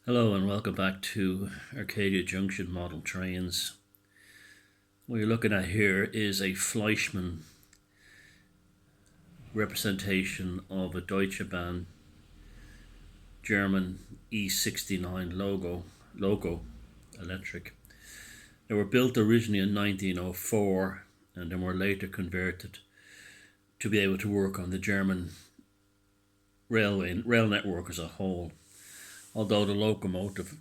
Hello and welcome back to Arcadia Junction model trains. What you're looking at here is a Fleischmann representation of a Deutsche Bahn German E69 loco electric. They were built originally in 1904 and then were later converted to be able to work on the German rail network as a whole. Although the locomotive,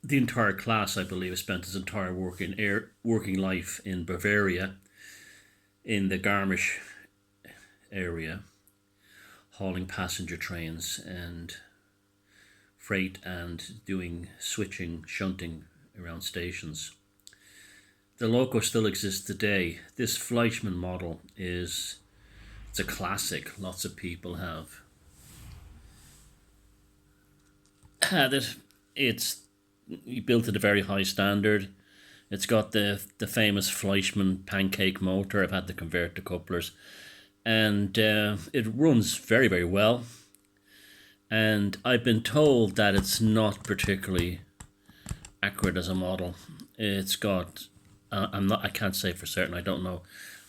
the entire class, I believe, spent its entire working life in Bavaria, in the Garmisch area, hauling passenger trains and freight and doing shunting around stations. The loco still exists today. This Fleischmann model it's a classic. Lots of people have had it. It's built at a very high standard. It's got the famous Fleischmann pancake motor. I've had to convert to couplers, and it runs very, very well. And I've been told that it's not particularly accurate as a model. It's got I can't say for certain, I don't know,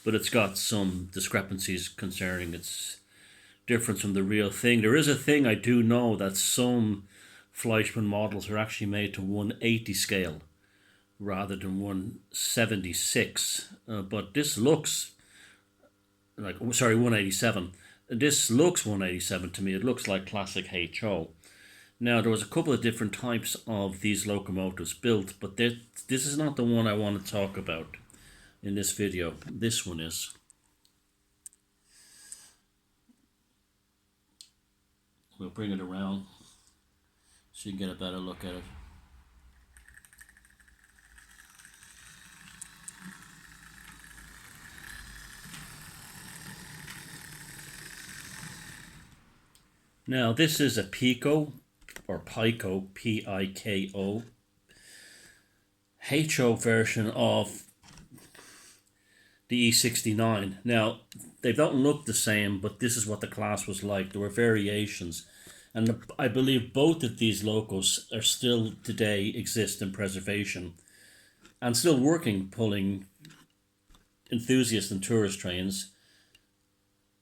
but it's got some discrepancies concerning its difference from the real thing. There is a thing I do know, that some Fleischmann models are actually made to 180 scale rather than 176. But this looks like, 187. This looks 187 to me. It looks like classic HO. Now, there was a couple of different types of these locomotives built, but this is not the one I want to talk about in this video. This one is. We'll bring it around so you can get a better look at it. Now, this is a Pico, or Piko, Piko, HO version of the E69. Now, they don't look the same, but this is what the class was like. There were variations. And I believe both of these locos are still today exist in preservation and still working, pulling enthusiast and tourist trains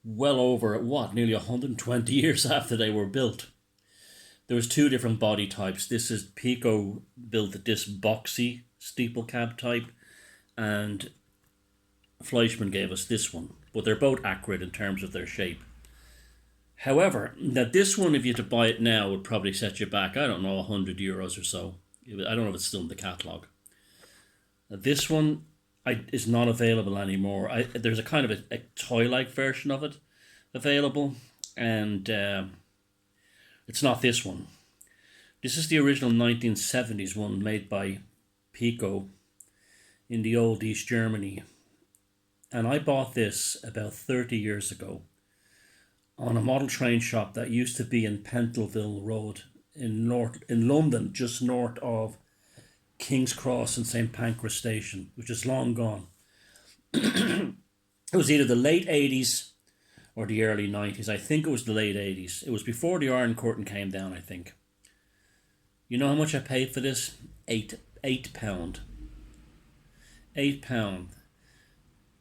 well over, nearly 120 years after they were built. There was two different body types. This is Pico built this boxy steeple cab type, and Fleischmann gave us this one. But they're both accurate in terms of their shape. However, that this one, if you had to buy it now, would probably set you back, I don't know, €100 or so. I don't know if it's still in the catalogue. This one is not available anymore. There's a kind of a toy-like version of it available, and it's not this one. This is the original 1970s one made by Pico in the old East Germany. And I bought this about 30 years ago on a model train shop that used to be in Pentonville Road in London, just north of King's Cross and St Pancras Station, which is long gone. It was either the late 80s or the early 90s. I think it was the late 80s. It was before the Iron Curtain came down, I think. You know how much I paid for this? £8. £8.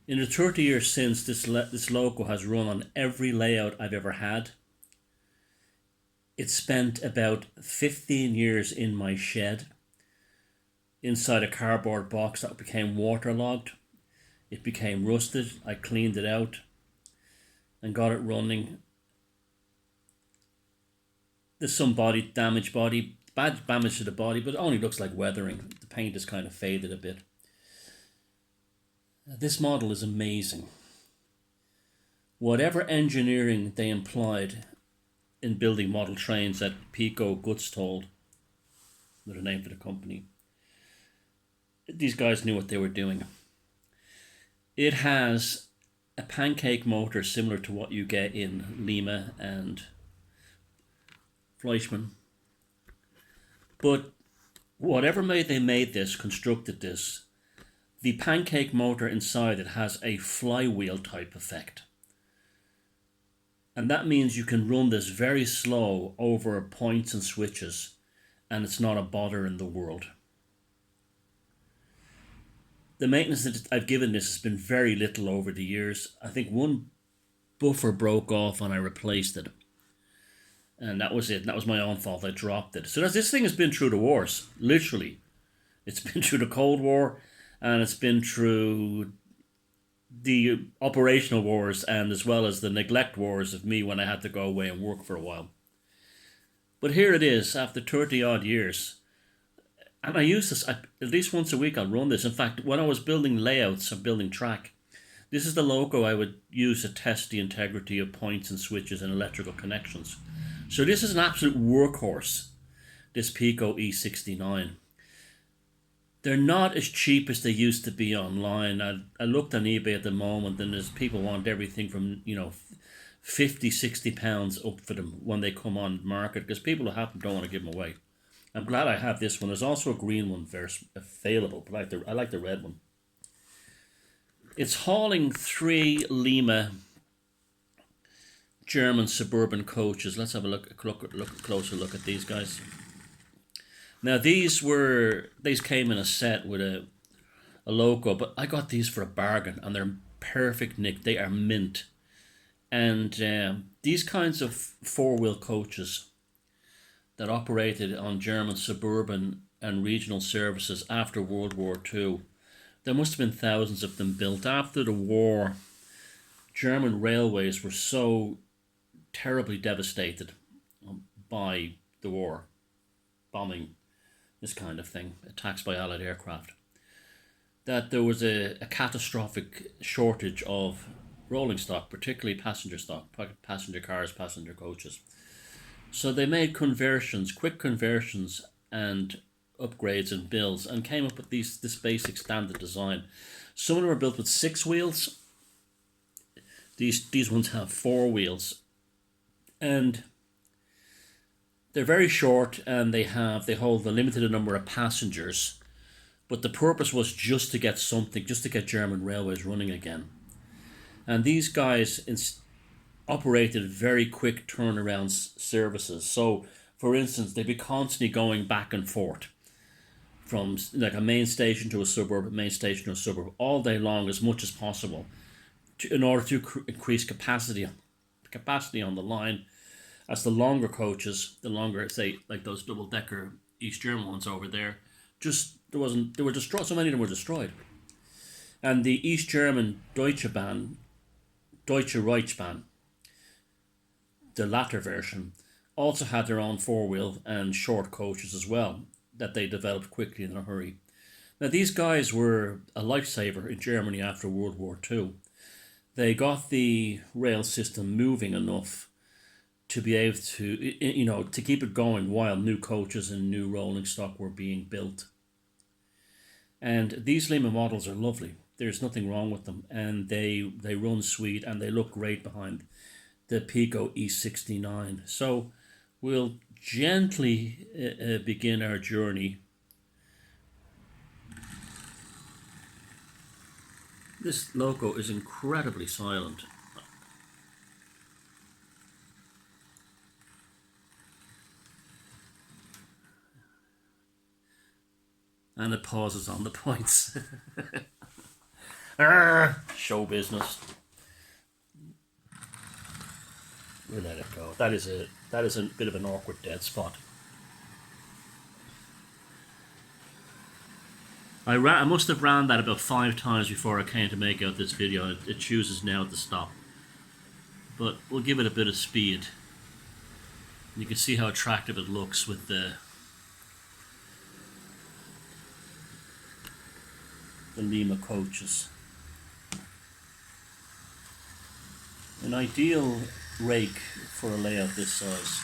In the 30 years since, this loco has run on every layout I've ever had. It spent about 15 years in my shed, inside a cardboard box that became waterlogged. It became rusted. I cleaned it out and got it running. There's some bad damage to the body, but it only looks like weathering. The paint is kind of faded a bit. This model is amazing. Whatever engineering they employed in building model trains at Pico Gutstold, the name for the company, these guys knew what they were doing. It has a pancake motor similar to what you get in Lima and Fleischmann. But whatever constructed this, the pancake motor inside it has a flywheel type effect. And that means you can run this very slow over points and switches and it's not a bother in the world. The maintenance that I've given this has been very little over the years. I think one buffer broke off and I replaced it. And that was it. That was my own fault. I dropped it. So this thing has been through the wars, literally. It's been through the Cold War, and it's been through the operational wars, and as well as the neglect wars of me when I had to go away and work for a while. But here it is, after 30 odd years. And I use this at least once a week. I'll run this. In fact, when I was building layouts and building track, this is the loco I would use to test the integrity of points and switches and electrical connections. So this is an absolute workhorse, this Piko E69. They're not as cheap as they used to be online. I looked on eBay at the moment, and there's people want everything from, you know, 50, 60 pounds up for them when they come on market, because people who have them don't want to give them away. I'm glad I have this one. There's also a green one available, but I like the red one. It's hauling 3 Lima German suburban coaches. Let's have a closer look at these guys. Now these came in a set with a loco, but I got these for a bargain, and they're perfect nick. They are mint. And these kinds of 4-wheel coaches that operated on German suburban and regional services after World War II, there must have been thousands of them built. After the war, German railways were so terribly devastated by the war, bombing, this kind of thing, attacks by Allied aircraft, that there was a catastrophic shortage of rolling stock, particularly passenger stock, passenger cars, passenger coaches. So they made conversions, quick conversions and upgrades and builds, and came up with this basic standard design. Some of them are built with 6 wheels. These ones have 4 wheels. And they're very short, and they hold a limited number of passengers. But the purpose was just to get German railways running again. And these guys operated very quick turnaround services. So, for instance, they'd be constantly going back and forth from like a main station to a suburb, all day long, as much as possible, in order to increase capacity on the line. As the longer coaches, say like those double-decker East German ones over there, they were destroyed. So many of them were destroyed. And the East German Deutsche Reichsbahn, the latter version, also had their own 4-wheel and short coaches as well, that they developed quickly in a hurry. Now these guys were a lifesaver in Germany after World War II. They got the rail system moving enough to be able to keep it going while new coaches and new rolling stock were being built. And these Lima models are lovely. There's nothing wrong with them, and they run sweet, and they look great behind the Piko E69. So we'll gently begin our journey. This loco is incredibly silent. And it pauses on the points. Show business. We'll let it go. That is a bit of an awkward dead spot. I must have ran that about 5 times before I came to make out this video. It chooses now to stop. But we'll give it a bit of speed. You can see how attractive it looks with the Lima Coaches. An ideal rake for a layout this size.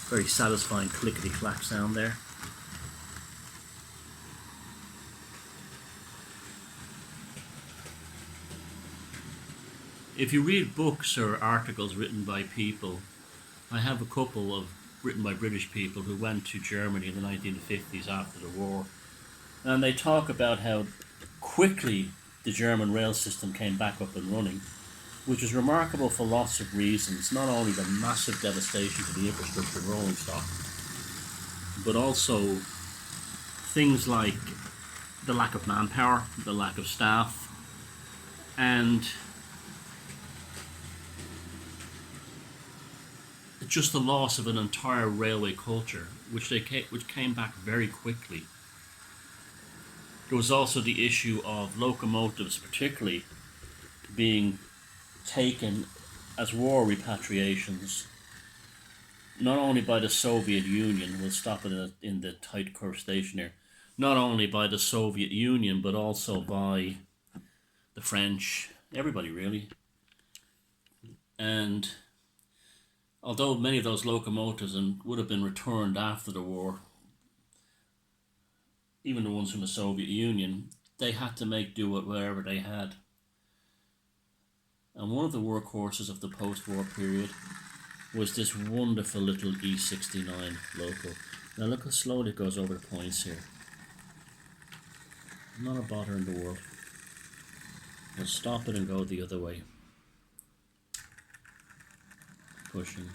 Very satisfying clickety-clack sound there. If you read books or articles written by people, I have a couple written by British people who went to Germany in the 1950s after the war, and they talk about how quickly the German rail system came back up and running, which is remarkable for lots of reasons. Not only the massive devastation to the infrastructure of rolling stock, but also things like the lack of manpower, the lack of staff, and just the loss of an entire railway culture, which came back very quickly. There was also the issue of locomotives, particularly, being taken as war repatriations, not only by the Soviet Union, we'll stop it in the tight curved station here, not only by the Soviet Union, but also by the French, everybody really. And although many of those locomotives would have been returned after the war, even the ones from the Soviet Union, they had to make do with whatever they had. And one of the workhorses of the post-war period was this wonderful little E69 loco. Now look how slowly it goes over the points here. Not a bother in the world. We'll stop it and go the other way. Pushing.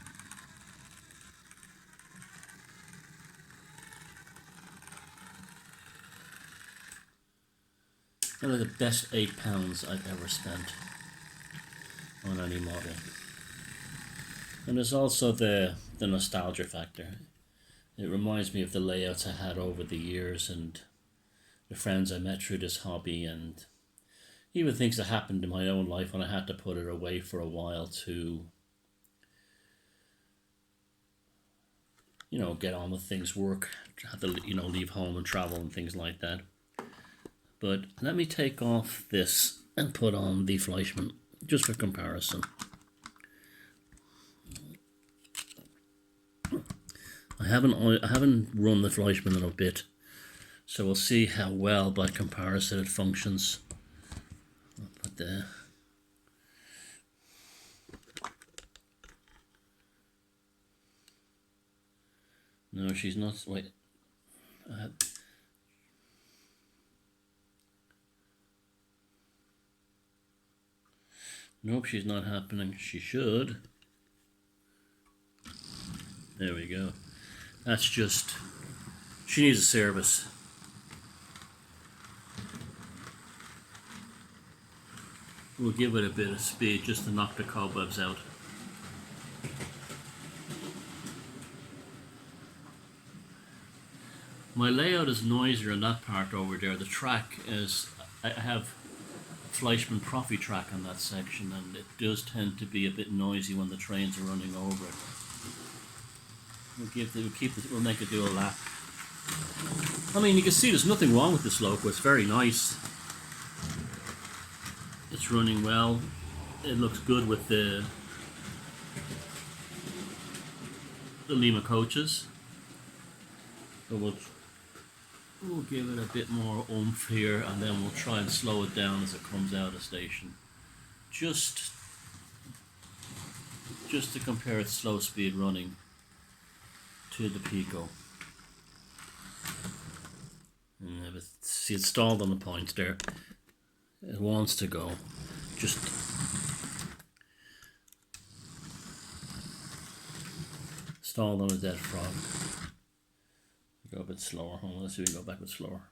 One of the best £8 I've ever spent on any model. And there's also the nostalgia factor. It reminds me of the layouts I had over the years and the friends I met through this hobby, and even things that happened in my own life when I had to put it away for a while to, you know, get on with things, work, had to, you know, leave home and travel and things like that. But let me take off this and put on the Fleischmann, just for comparison. I haven't run the Fleischmann in a bit, so we'll see how well by comparison it functions. I'll put there. No, she's not. Wait. Nope, she's not happening. She should. There we go. That's just... She needs a service. We'll give it a bit of speed just to knock the cobwebs out. My layout is noisier in that part over there. The track is... I have Fleischmann Profi track on that section, and it does tend to be a bit noisy when the trains are running over it. We'll make it do a lap. I mean, you can see there's nothing wrong with this loco. It's very nice. It's running well. It looks good with the Lima Coaches. So we'll give it a bit more oomph here, and then we'll try and slow it down as it comes out of the station. Just to compare its slow speed running to the Pico. But see, it's stalled on the point there. It wants to go. Just stalled on a dead frog. Go a bit slower. Let's see if we can go back a bit slower.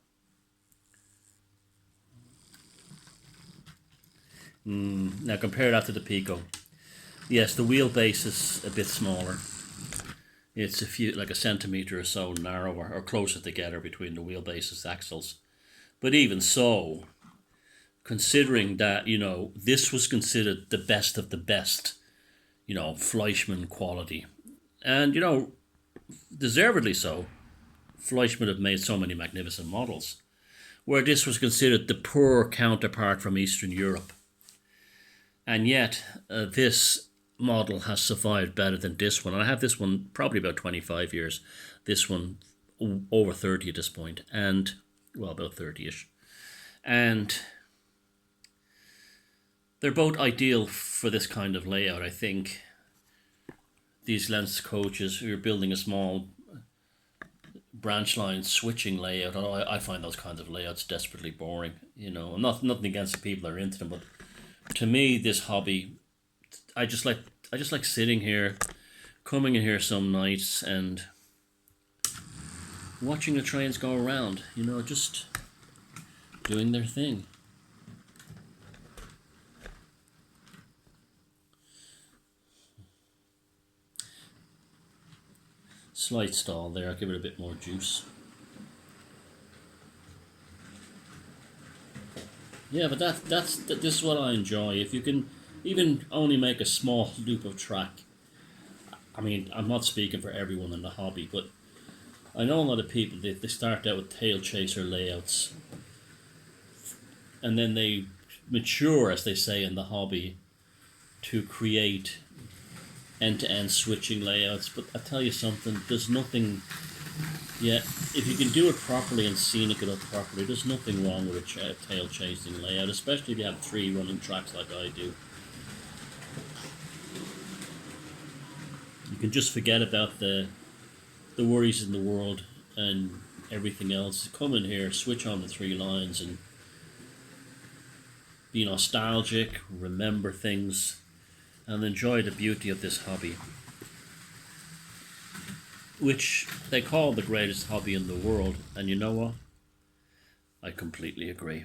Now compare that to the Pico. Yes, the wheelbase is a bit smaller. It's like a centimetre or so narrower, or closer together between the wheelbase's axles. But even so, considering that, you know, this was considered the best of the best, you know, Fleischmann quality. And, you know, deservedly so. Fleischmann have made so many magnificent models, where this was considered the poor counterpart from Eastern Europe. And yet, this model has survived better than this one. And I have this one probably about 25 years. This one over 30 at this point. And, well, about 30-ish. And they're both ideal for this kind of layout, I think. These lens coaches, you're building a small branch line switching layout. I find those kinds of layouts desperately boring. You know, nothing against the people that are into them, but to me, this hobby I just like sitting here, coming in here some nights and watching the trains go around, you know, just doing their thing. Slight stall there, I'll give it a bit more juice. Yeah, but this is what I enjoy. If you can even only make a small loop of track. I mean, I'm not speaking for everyone in the hobby, but I know a lot of people, they start out with tail chaser layouts, and then they mature, as they say in the hobby, to create end-to-end switching layouts. But I tell you something, there's nothing. Yeah, if you can do it properly and scenic it up properly, there's nothing wrong with a tail chasing layout, especially if you have 3 running tracks like I do. You can just forget about the worries in the world and everything else. Come in here, switch on the 3 lines and be nostalgic, remember things, and enjoy the beauty of this hobby, which they call the greatest hobby in the world. And you know what? I completely agree.